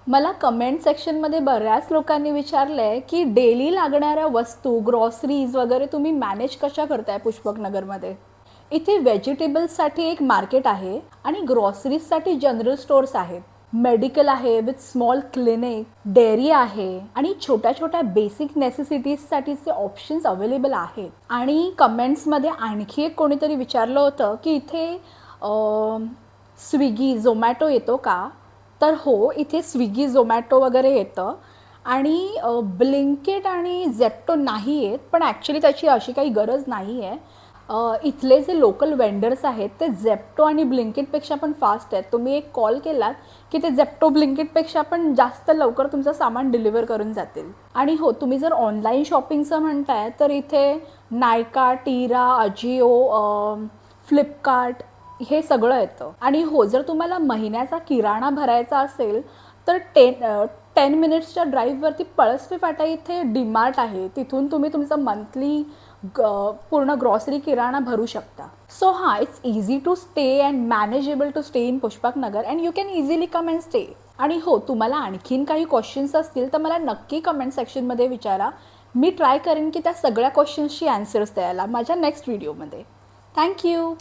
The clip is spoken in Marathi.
मला कमेंट सेक्शनमध्ये बऱ्याच लोकांनी विचारलंय की डेली लागणाऱ्या वस्तू ग्रॉसरीज वगैरे तुम्ही मॅनेज कशा करताय पुष्पकनगरमध्ये. इथे व्हेजिटेबल्ससाठी एक मार्केट आहे आणि ग्रॉसरीजसाठी जनरल स्टोअर्स आहेत. मेडिकल आहे विथ स्मॉल क्लिनिक, डेअरी आहे आणि छोट्या छोट्या बेसिक नेसेसिटीजसाठीचे ऑप्शन्स अवेलेबल आहेत. आणि कमेंट्समध्ये आणखी एक कोणीतरी विचारलं होतं की इथे स्विगी झोमॅटो येतो का. तर हो, इथे स्विगी झोमॅटो वगैरे येतं आणि ब्लिंकिट आणि झेप्टो नाही येत, पण ॲक्च्युली त्याची अशी काही गरज नाही आहे. इथले जे लोकल वेंडर्स आहेत ते झेप्टो आणि ब्लिंकिटपेक्षा पण फास्ट आहेत. तुम्ही एक कॉल केलात की ते झेप्टो ब्लिंकिटपेक्षा पण जास्त लवकर तुमचं सामान डिलिव्हर करून जातील. आणि हो, तुम्ही जर ऑनलाईन शॉपिंगचं म्हणताय तर इथे नायका, टीरा, अजिओ, फ्लिपकार्ट हे सगळं येतं. आणि हो, जर तुम्हाला महिन्याचा किराणा भरायचा असेल तर 10 मिनिट्सच्या ड्राईव्हवरती पळसपी फाटा इथे डीमार्ट आहे. तिथून तुम्ही तुमचं मंथली पूर्ण ग्रॉसरी किराणा भरू शकता. सो हां, it's easy to stay and manageable to stay in Pushpaknagar and you can easily come and stay. आणि हो, तुम्हाला आणखीन काही क्वेश्चन्स असतील तर मला नक्की कमेंट सेक्शनमध्ये विचारा. मी ट्राय करेन की त्या सगळ्या क्वेश्चन्सची ॲन्सर्स द्यायला माझ्या नेक्स्ट व्हिडिओमध्ये. थँक्यू.